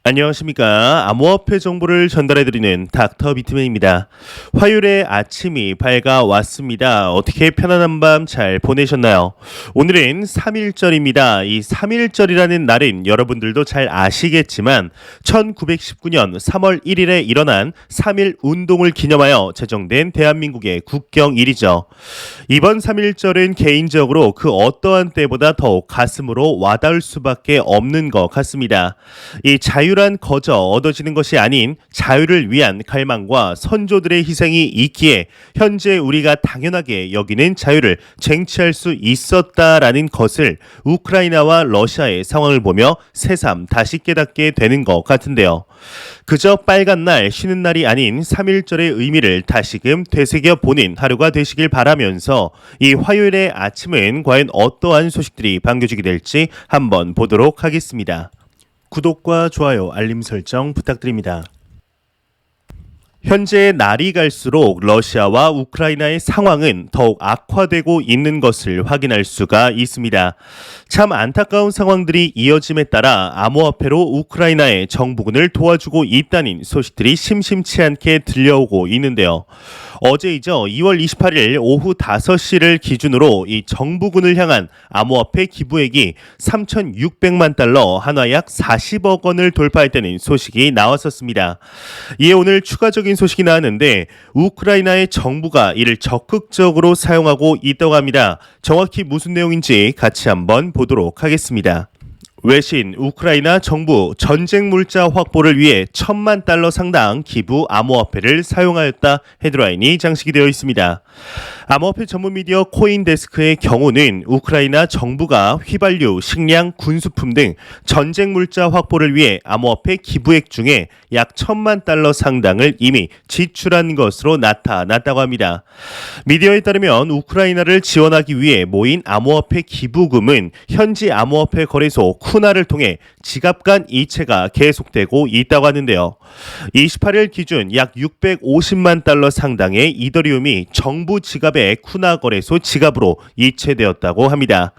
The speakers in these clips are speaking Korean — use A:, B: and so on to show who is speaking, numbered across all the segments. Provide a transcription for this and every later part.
A: 안녕하십니까. 암호화폐 정보를 전달해드리는 닥터 비트맨입니다. 화요일의 아침이 밝아왔습니다. 어떻게 편안한 밤 잘 보내셨나요? 오늘은 3.1절입니다. 이 3.1절이라는 날은 여러분들도 잘 아시겠지만 1919년 3월 1일에 일어난 3.1 운동을 기념하여 제정된 대한민국의 국경일이죠. 이번 3.1절은 개인적으로 그 어떠한 때보다 더욱 가슴으로 와닿을 수밖에 없는 것 같습니다. 이 자유란 거저 얻어지는 것이 아닌 자유를 위한 갈망과 선조들의 희생이 있기에 현재 우리가 당연하게 여기는 자유를 쟁취할 수 있었다라는 것을 우크라이나와 러시아의 상황을 보며 새삼 다시 깨닫게 되는 것 같은데요. 그저 빨간 날 쉬는 날이 아닌 3.1절의 의미를 다시금 되새겨보는 하루가 되시길 바라면서 이 화요일의 아침은 과연 어떠한 소식들이 반겨주게 될지 한번 보도록 하겠습니다. 구독과 좋아요, 알림 설정 부탁드립니다. 현재 날이 갈수록 러시아와 우크라이나의 상황은 더욱 악화되고 있는 것을 확인할 수가 있습니다. 참 안타까운 상황들이 이어짐에 따라 암호화폐로 우크라이나의 정부군을 도와주고 있다는 소식들이 심심치 않게 들려오고 있는데요. 어제이죠. 2월 28일 오후 5시를 기준으로 이 정부군을 향한 암호화폐 기부액이 3,600만 달러, 한화 약 40억 원을 돌파했다는 소식이 나왔었습니다. 이에 오늘 추가적인 소식이 나왔는데 우크라이나의 정부가 이를 적극적으로 사용하고 있다고 합니다. 정확히 무슨 내용인지 같이 한번 보도록 하겠습니다. 외신 우크라이나 정부 전쟁 물자 확보를 위해 1,000만 달러 상당 기부 암호화폐를 사용하였다 헤드라인이 장식이 되어 있습니다. 암호화폐 전문 미디어 코인데스크의 경우는 우크라이나 정부가 휘발유, 식량, 군수품 등 전쟁 물자 확보를 위해 암호화폐 기부액 중에 약 1,000만 달러 상당을 이미 지출한 것으로 나타났다고 합니다. 미디어에 따르면 우크라이나를 지원하기 위해 모인 암호화폐 기부금은 현지 암호화폐 거래소 쿠나를 통해 지갑 간 이체가 계속되고 있다고 하는데요. 28일 기준 약 650만 달러 상당의 이더리움이 정부 지갑의 쿠나 거래소 지갑으로 이체되었다고 합니다.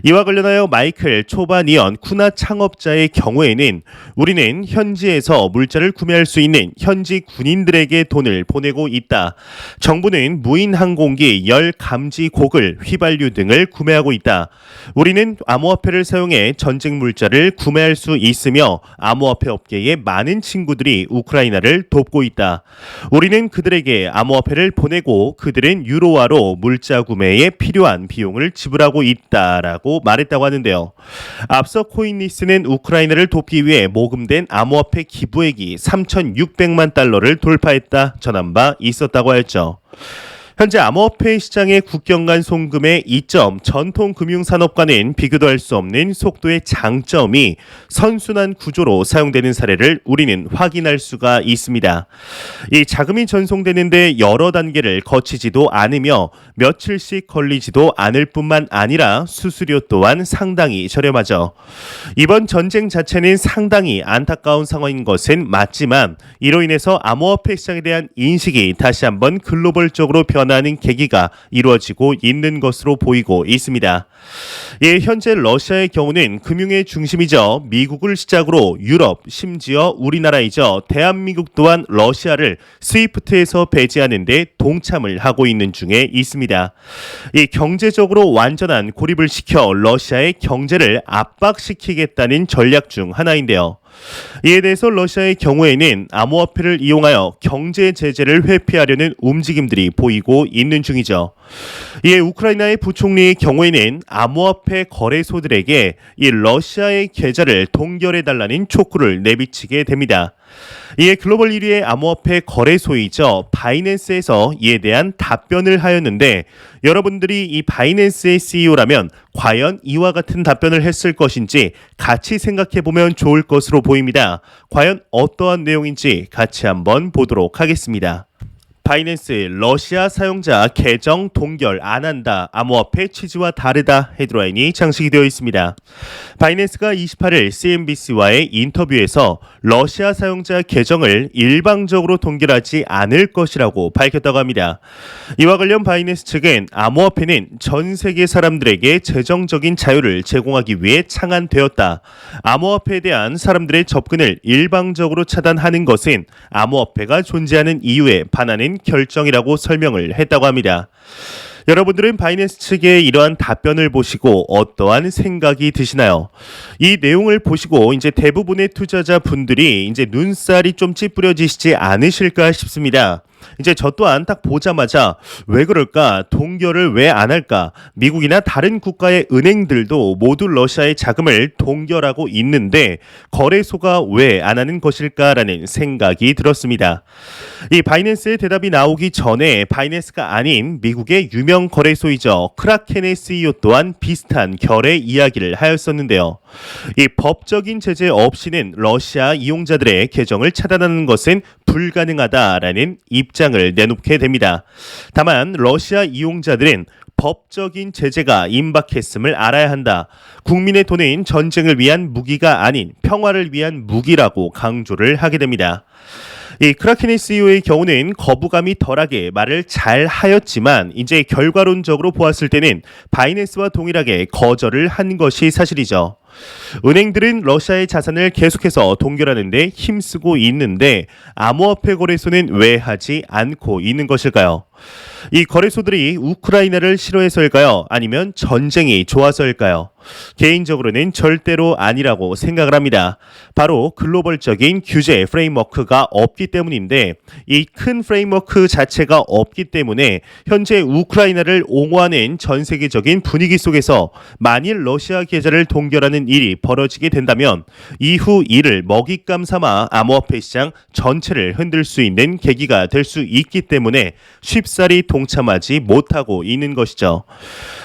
A: 이와 관련하여 마이클 초바니언 쿠나 창업자의 경우에는 우리는 현지에서 물자를 구매할 수 있는 현지 군인들에게 돈을 보내고 있다. 정부는 무인 항공기, 열 감지 고글, 휘발유 등을 구매하고 있다. 우리는 암호화폐를 사용해 전쟁 물자를 구매할 수 있으며 암호화폐 업계의 많은 친구들이 우크라이나를 돕고 있다. 우리는 그들에게 암호화폐를 보내고 그들은 유로화로 물자 구매에 필요한 비용을 지불하고 있다라고 말했다고 하는데요. 앞서 코인리스는 우크라이나를 돕기 위해 모금된 암호화폐 기부액이 3,600만 달러를 돌파했다 전한 바 있었다고 하였죠. 현재 암호화폐 시장의 국경 간 송금의 이점, 전통 금융산업과는 비교도 할 수 없는 속도의 장점이 선순환 구조로 사용되는 사례를 우리는 확인할 수가 있습니다. 이 자금이 전송되는데 여러 단계를 거치지도 않으며 며칠씩 걸리지도 않을 뿐만 아니라 수수료 또한 상당히 저렴하죠. 이번 전쟁 자체는 상당히 안타까운 상황인 것은 맞지만 이로 인해서 암호화폐 시장에 대한 인식이 다시 한번 글로벌적으로 변화하는 계기가 이루어지고 있는 것으로 보이고 있습니다. 예, 현재 러시아의 경우는 금융의 중심이죠. 미국을 시작으로 유럽, 심지어 우리나라이죠. 대한민국 또한 러시아를 스위프트에서 배제하는 데 동참을 하고 있는 중에 있습니다. 이 경제적으로 완전한 고립을 시켜 러시아의 경제를 압박시키겠다는 전략 중 하나인데요. 이에 대해서 러시아의 경우에는 암호화폐를 이용하여 경제 제재를 회피하려는 움직임들이 보이고 있는 중이죠. 이에 우크라이나의 부총리의 경우에는 암호화폐 거래소들에게 이 러시아의 계좌를 동결해달라는 촉구를 내비치게 됩니다. 이에 글로벌 1위의 암호화폐 거래소이죠. 바이낸스에서 이에 대한 답변을 하였는데 여러분들이 이 바이낸스의 CEO라면 과연 이와 같은 답변을 했을 것인지 같이 생각해보면 좋을 것으로 보입니다. 과연 어떠한 내용인지 같이 한번 보도록 하겠습니다. 바이낸스 러시아 사용자 계정 동결 안 한다. 암호화폐 취지와 다르다. 헤드라인이 장식이 되어 있습니다. 바이낸스가 28일 CNBC와의 인터뷰에서 러시아 사용자 계정을 일방적으로 동결하지 않을 것이라고 밝혔다고 합니다. 이와 관련 바이낸스 측은 암호화폐는 전 세계 사람들에게 재정적인 자유를 제공하기 위해 창안되었다. 암호화폐에 대한 사람들의 접근을 일방적으로 차단하는 것은 암호화폐가 존재하는 이유에 반하는 결정이라고 설명을 했다고 합니다. 여러분들은 바이낸스 측의 이러한 답변을 보시고 어떠한 생각이 드시나요? 이 내용을 보시고 이제 대부분의 투자자분들이 이제 눈살이 좀 찌푸려지시지 않으실까 싶습니다. 이제 저 또한 딱 보자마자 왜 그럴까? 동결을 왜 안 할까? 미국이나 다른 국가의 은행들도 모두 러시아의 자금을 동결하고 있는데 거래소가 왜 안 하는 것일까라는 생각이 들었습니다. 이 바이낸스의 대답이 나오기 전에 바이낸스가 아닌 미국의 유명 거래소이죠. 크라켄의 CEO 또한 비슷한 결의 이야기를 하였었는데요. 이 법적인 제재 없이는 러시아 이용자들의 계정을 차단하는 것은 불가능하다라는 입장을 내놓게 됩니다. 다만 러시아 이용자들은 법적인 제재가 임박했음을 알아야 한다. 국민의 돈은 전쟁을 위한 무기가 아닌 평화를 위한 무기라고 강조를 하게 됩니다. 이 크라켄의 CEO의 경우는 거부감이 덜하게 말을 잘 하였지만 이제 결과론적으로 보았을 때는 바이낸스와 동일하게 거절을 한 것이 사실이죠. 은행들은 러시아의 자산을 계속해서 동결하는 데 힘쓰고 있는데 암호화폐 거래소는 왜 하지 않고 있는 것일까요? 이 거래소들이 우크라이나를 싫어해서일까요? 아니면 전쟁이 좋아서일까요? 개인적으로는 절대로 아니라고 생각을 합니다. 바로 글로벌적인 규제 프레임워크가 없기 때문인데 이 큰 프레임워크 자체가 없기 때문에 현재 우크라이나를 옹호하는 전 세계적인 분위기 속에서 만일 러시아 계좌를 동결하는 일이 벌어지게 된다면 이후 이를 먹잇감 삼아 암호화폐 시장 전체를 흔들 수 있는 계기가 될 수 있기 때문에 쉽사리 동참하지 못하고 있는 것이죠.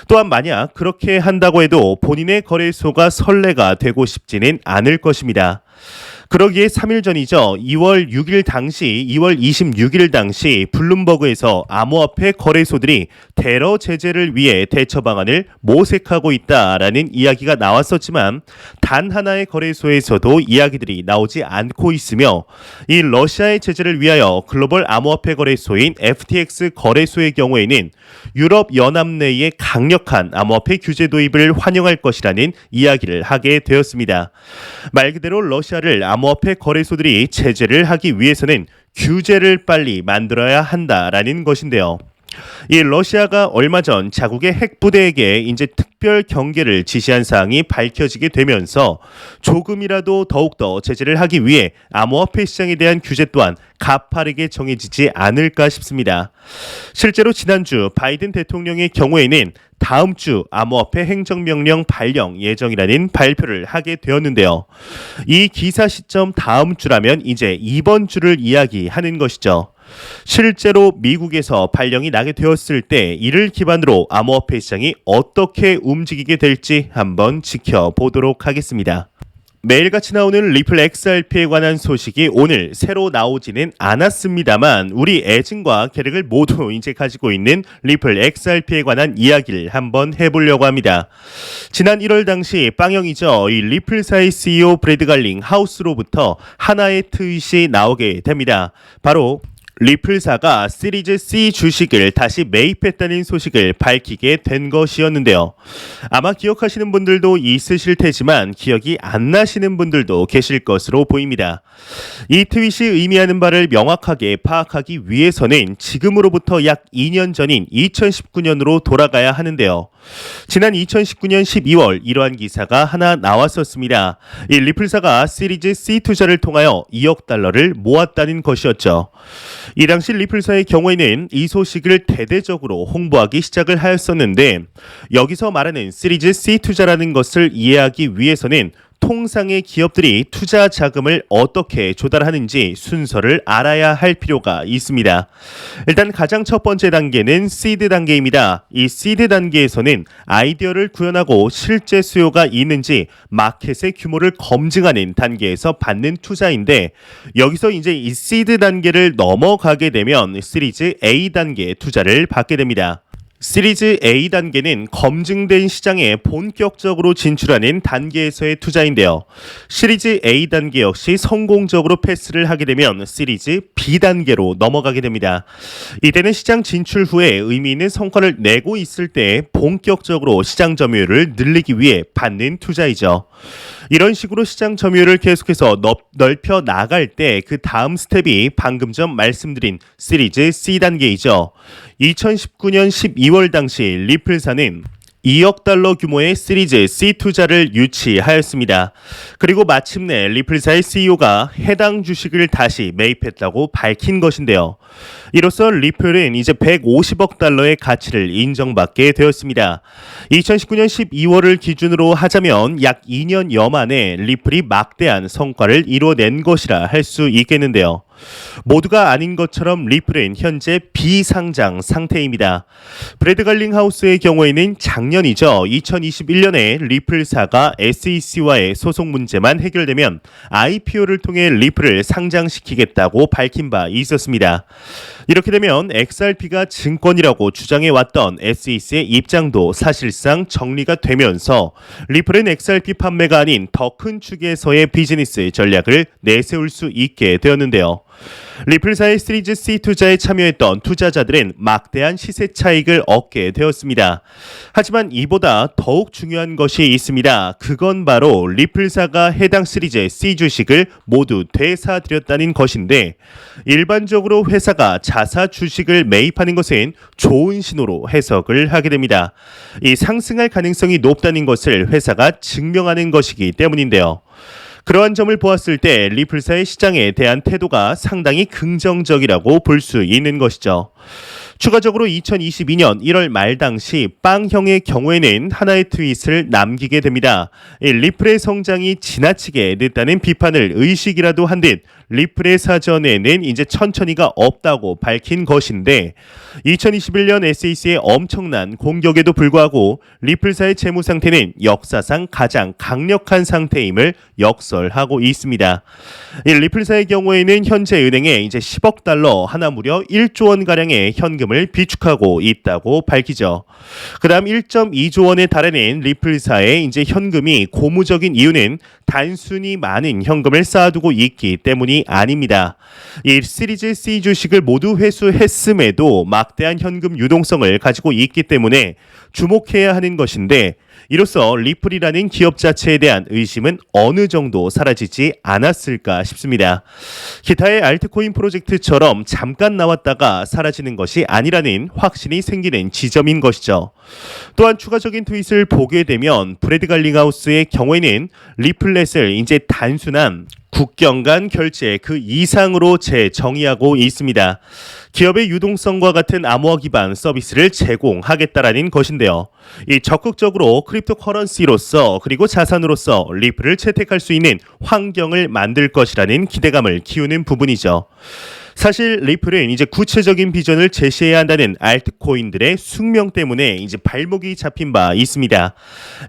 A: 또한 만약 그렇게 한다고 해도 본인의 거래소가 선례가 되고 싶지는 않을 것입니다. 그러기에 3일 전이죠. 2월 26일 당시 블룸버그에서 암호화폐 거래소들이 테러 제재를 위해 대처 방안을 모색하고 있다라는 이야기가 나왔었지만 단 하나의 거래소에서도 이야기들이 나오지 않고 있으며 이 러시아의 제재를 위하여 글로벌 암호화폐 거래소인 FTX 거래소의 경우에는 유럽 연합 내의 강력한 암호화폐 규제 도입을 환영할 것이라는 이야기를 하게 되었습니다. 말 그대로 러시아를 암호화폐 거래소들이 제재를 하기 위해서는 규제를 빨리 만들어야 한다라는 것인데요. 이 러시아가 얼마 전 자국의 핵부대에게 이제 특별 경계를 지시한 사항이 밝혀지게 되면서 조금이라도 더욱더 제재를 하기 위해 암호화폐 시장에 대한 규제 또한 가파르게 정해지지 않을까 싶습니다. 실제로 지난주 바이든 대통령의 경우에는 다음 주 암호화폐 행정명령 발령 예정이라는 발표를 하게 되었는데요. 이 기사 시점 다음 주라면 이제 이번 주를 이야기하는 것이죠. 실제로 미국에서 발령이 나게 되었을 때 이를 기반으로 암호화폐 시장이 어떻게 움직이게 될지 한번 지켜보도록 하겠습니다. 매일같이 나오는 리플 XRP에 관한 소식이 오늘 새로 나오지는 않았습니다만 우리 애증과 계력을 모두 이제 가지고 있는 리플 XRP에 관한 이야기를 한번 해보려고 합니다. 지난 1월 당시 빵형이죠. 이 리플사의 CEO 브래드 갈링 하우스로부터 하나의 트윗이 나오게 됩니다. 바로 리플사가 시리즈 C 주식을 다시 매입했다는 소식을 밝히게 된 것이었는데요. 아마 기억하시는 분들도 있으실 테지만 기억이 안 나시는 분들도 계실 것으로 보입니다. 이 트윗이 의미하는 바를 명확하게 파악하기 위해서는 지금으로부터 약 2년 전인 2019년으로 돌아가야 하는데요. 지난 2019년 12월 이러한 기사가 하나 나왔었습니다. 이 리플사가 시리즈 C 투자를 통하여 2억 달러를 모았다는 것이었죠. 이 당시 리플사의 경우에는 이 소식을 대대적으로 홍보하기 시작을 하였었는데 여기서 말하는 시리즈 C 투자라는 것을 이해하기 위해서는 통상의 기업들이 투자 자금을 어떻게 조달하는지 순서를 알아야 할 필요가 있습니다. 일단 가장 첫 번째 단계는 시드 단계입니다. 이 시드 단계에서는 아이디어를 구현하고 실제 수요가 있는지 마켓의 규모를 검증하는 단계에서 받는 투자인데, 여기서 이제 이 시드 단계를 넘어가게 되면 시리즈 A 단계 투자를 받게 됩니다. 시리즈 A 단계는 검증된 시장에 본격적으로 진출하는 단계에서의 투자인데요. 시리즈 A 단계 역시 성공적으로 패스를 하게 되면 시리즈 B 단계로 넘어가게 됩니다. 이때는 시장 진출 후에 의미 있는 성과를 내고 있을 때 본격적으로 시장 점유율을 늘리기 위해 받는 투자이죠. 이런 식으로 시장 점유율을 계속해서 넓혀 나갈 때 그 다음 스텝이 방금 전 말씀드린 시리즈 C 단계이죠. 2019년 12월 당시 리플사는 2억 달러 규모의 시리즈 C 투자를 유치하였습니다. 그리고 마침내 리플사의 CEO가 해당 주식을 다시 매입했다고 밝힌 것인데요. 이로써 리플은 이제 150억 달러의 가치를 인정받게 되었습니다. 2019년 12월을 기준으로 하자면 약 2년여 만에 리플이 막대한 성과를 이뤄낸 것이라 할 수 있겠는데요. 모두가 아닌 것처럼 리플은 현재 비상장 상태입니다. 브래드 갈링하우스의 경우에는 작년이죠. 2021년에 리플사가 SEC와의 소송 문제만 해결되면 IPO를 통해 리플을 상장시키겠다고 밝힌 바 있었습니다. 이렇게 되면 XRP가 증권이라고 주장해왔던 SEC의 입장도 사실상 정리가 되면서 리플은 XRP 판매가 아닌 더 큰 축에서의 비즈니스 전략을 내세울 수 있게 되었는데요. 리플사의 시리즈 C 투자에 참여했던 투자자들은 막대한 시세 차익을 얻게 되었습니다. 하지만 이보다 더욱 중요한 것이 있습니다. 그건 바로 리플사가 해당 시리즈 C 주식을 모두 되사들였다는 것인데, 일반적으로 회사가 자사 주식을 매입하는 것은 좋은 신호로 해석을 하게 됩니다. 이 상승할 가능성이 높다는 것을 회사가 증명하는 것이기 때문인데요. 그러한 점을 보았을 때 리플사의 시장에 대한 태도가 상당히 긍정적이라고 볼 수 있는 것이죠. 추가적으로 2022년 1월 말 당시 빵형의 경우에는 하나의 트윗을 남기게 됩니다. 리플의 성장이 지나치게 늦다는 비판을 의식이라도 한 듯 리플의 사전에는 이제 천천히가 없다고 밝힌 것인데, 2021년 SEC의 엄청난 공격에도 불구하고 리플사의 재무 상태는 역사상 가장 강력한 상태임을 역설하고 있습니다. 이 리플사의 경우에는 현재 은행에 이제 10억 달러, 하나 무려 1조 원 가량의 현금을 비축하고 있다고 밝히죠. 그다음 1.2조 원에 달하는 리플사의 이제 현금이 고무적인 이유는 단순히 많은 현금을 쌓아두고 있기 때문이 아닙니다. 이 시리즈 C 주식을 모두 회수했음에도 막대한 현금 유동성을 가지고 있기 때문에 주목해야 하는 것인데, 이로써 리플이라는 기업 자체에 대한 의심은 어느 정도 사라지지 않았을까 싶습니다. 기타의 알트코인 프로젝트처럼 잠깐 나왔다가 사라지는 것이 아니라는 확신이 생기는 지점인 것이죠. 또한 추가적인 트윗을 보게 되면 브래드 갈링하우스의 경우에는 리플렛을 이제 단순한 국경 간 결제 그 이상으로 재정의하고 있습니다. 기업의 유동성과 같은 암호화 기반 서비스를 제공하겠다라는 것인데요. 이 적극적으로 크립토 커런시로서 그리고 자산으로서 리플을 채택할 수 있는 환경을 만들 것이라는 기대감을 키우는 부분이죠. 사실 리플은 이제 구체적인 비전을 제시해야 한다는 알트코인들의 숙명 때문에 이제 발목이 잡힌 바 있습니다.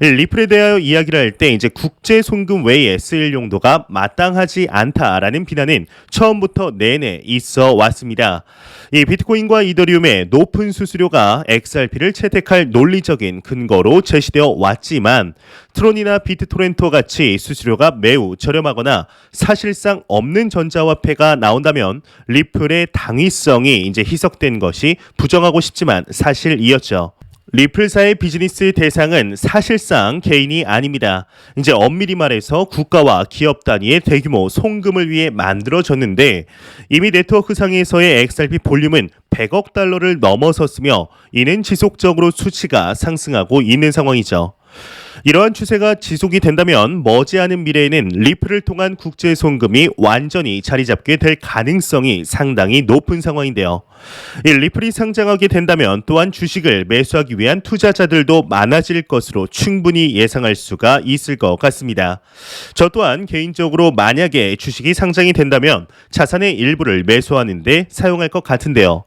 A: 리플에 대하여 이야기를 할 때 이제 국제 송금 외에 쓰일 용도가 마땅하지 않다라는 비난은 처음부터 내내 있어 왔습니다. 이 비트코인과 이더리움의 높은 수수료가 XRP를 채택할 논리적인 근거로 제시되어 왔지만, 트론이나 비트토렌토 같이 수수료가 매우 저렴하거나 사실상 없는 전자화폐가 나온다면 리플의 당위성이 이제 희석된 것이 부정하고 싶지만 사실이었죠. 리플사의 비즈니스 대상은 사실상 개인이 아닙니다. 이제 엄밀히 말해서 국가와 기업 단위의 대규모 송금을 위해 만들어졌는데, 이미 네트워크상에서의 XRP 볼륨은 100억 달러를 넘어섰으며 이는 지속적으로 수치가 상승하고 있는 상황이죠. 이러한 추세가 지속이 된다면 머지않은 미래에는 리플을 통한 국제 송금이 완전히 자리 잡게 될 가능성이 상당히 높은 상황인데요. 이 리플이 상장하게 된다면 또한 주식을 매수하기 위한 투자자들도 많아질 것으로 충분히 예상할 수가 있을 것 같습니다. 저 또한 개인적으로 만약에 주식이 상장이 된다면 자산의 일부를 매수하는 데 사용할 것 같은데요.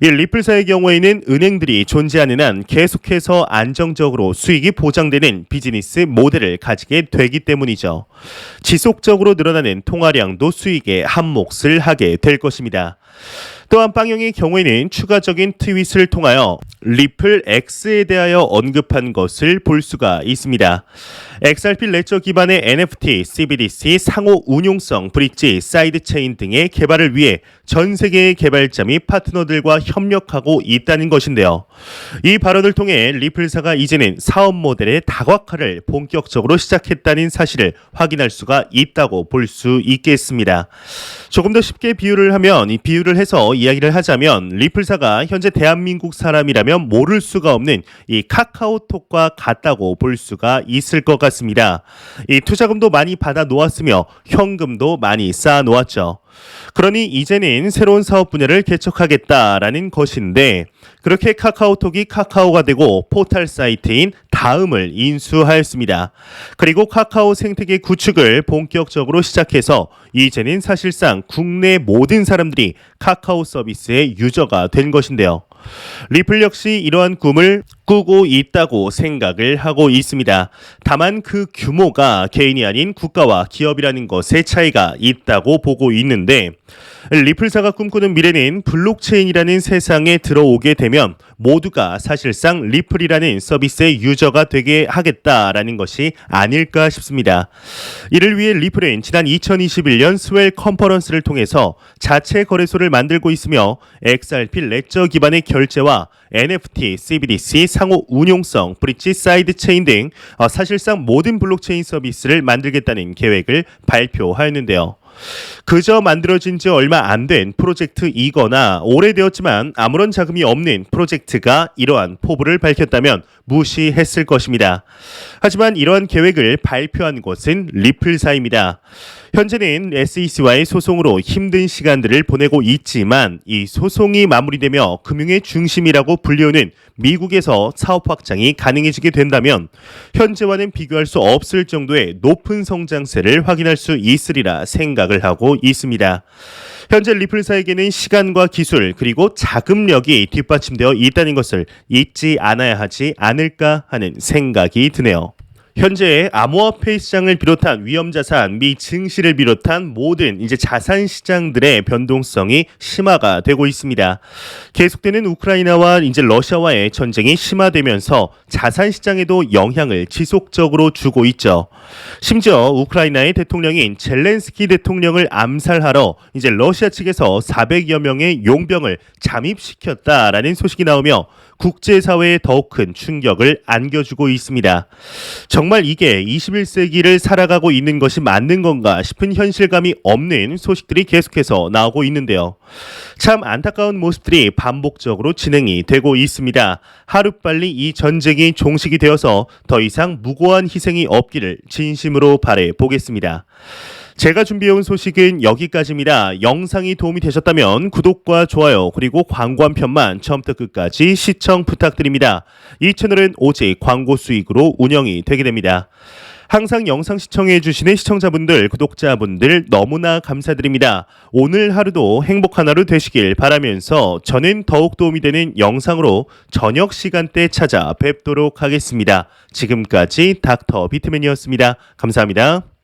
A: 이 리플사의 경우에는 은행들이 존재하는 한 계속해서 안정적으로 수익이 보장되는 비즈니스 모델을 가지게 되기 때문이죠. 지속적으로 늘어나는 통화량도 수익에 한몫을 하게 될 것입니다. 또한 빵형의 경우에는 추가적인 트윗을 통하여 리플 X에 대하여 언급한 것을 볼 수가 있습니다. XRP 레저 기반의 NFT, CBDC 상호 운용성 브릿지, 사이드체인 등의 개발을 위해 전 세계의 개발자 및 파트너들과 협력하고 있다는 것인데요. 이 발언을 통해 리플사가 이제는 사업 모델의 다각화를 본격적으로 시작했다는 사실을 확인할 수가 있다고 볼 수 있겠습니다. 조금 더 쉽게 비유를 하면 이 비유를 해서 이야기를 하자면 리플사가 현재 대한민국 사람이라면 모를 수가 없는 이 카카오톡과 같다고 볼 수가 있을 것 같습니다. 이 투자금도 많이 받아 놓았으며 현금도 많이 쌓아 놓았죠. 그러니 이제는 새로운 사업 분야를 개척하겠다라는 것인데 그렇게 카카오톡이 카카오가 되고 포털 사이트인 다음을 인수하였습니다. 그리고 카카오 생태계 구축을 본격적으로 시작해서 이제는 사실상 국내 모든 사람들이 카카오 서비스의 유저가 된 것인데요. 리플 역시 이러한 꿈을 꾸고 있다고 생각을 하고 있습니다. 다만 그 규모가 개인이 아닌 국가와 기업이라는 것에 차이가 있다고 보고 있는데 리플사가 꿈꾸는 미래는 블록체인이라는 세상에 들어오게 되면 모두가 사실상 리플이라는 서비스의 유저가 되게 하겠다라는 것이 아닐까 싶습니다. 이를 위해 리플은 지난 2021년 스웰 컨퍼런스를 통해서 자체 거래소를 만들고 있으며 XRP 레저 기반의 결제와 NFT, CBDC 상호 운용성, 브릿지 사이드 체인 등 사실상 모든 블록체인 서비스를 만들겠다는 계획을 발표하였는데요. 그저 만들어진 지 얼마 안 된 프로젝트이거나 오래되었지만 아무런 자금이 없는 프로젝트가 이러한 포부를 밝혔다면 무시했을 것입니다. 하지만 이러한 계획을 발표한 곳은 리플사입니다. 현재는 SEC와의 소송으로 힘든 시간들을 보내고 있지만 이 소송이 마무리되며 금융의 중심이라고 불리우는 미국에서 사업 확장이 가능해지게 된다면 현재와는 비교할 수 없을 정도의 높은 성장세를 확인할 수 있으리라 생각을 하고 있습니다. 현재 리플사에게는 시간과 기술 그리고 자금력이 뒷받침되어 있다는 것을 잊지 않아야 하지 않을까 하는 생각이 드네요. 현재 암호화폐 시장을 비롯한 위험자산 미 증시를 비롯한 모든 이제 자산 시장들의 변동성이 심화가 되고 있습니다. 계속되는 우크라이나와 이제 러시아와의 전쟁이 심화되면서 자산 시장에도 영향을 지속적으로 주고 있죠. 심지어 우크라이나의 대통령인 젤렌스키 대통령을 암살하러 이제 러시아 측에서 400여 명의 용병을 잠입시켰다라는 소식이 나오며 국제사회에 더욱 큰 충격을 안겨주고 있습니다. 정말 이게 21세기를 살아가고 있는 것이 맞는 건가 싶은 현실감이 없는 소식들이 계속해서 나오고 있는데요. 참 안타까운 모습들이 반복적으로 진행이 되고 있습니다. 하루빨리 이 전쟁이 종식이 되어서 더 이상 무고한 희생이 없기를 진심으로 바라보겠습니다. 제가 준비해온 소식은 여기까지입니다. 영상이 도움이 되셨다면 구독과 좋아요 그리고 광고 한 편만 처음부터 끝까지 시청 부탁드립니다. 이 채널은 오직 광고 수익으로 운영이 되게 됩니다. 항상 영상 시청해 주시는 시청자분들, 구독자분들 너무나 감사드립니다. 오늘 하루도 행복한 하루 되시길 바라면서 저는 더욱 도움이 되는 영상으로 저녁 시간대 찾아뵙도록 하겠습니다. 지금까지 닥터 비트맨이었습니다. 감사합니다.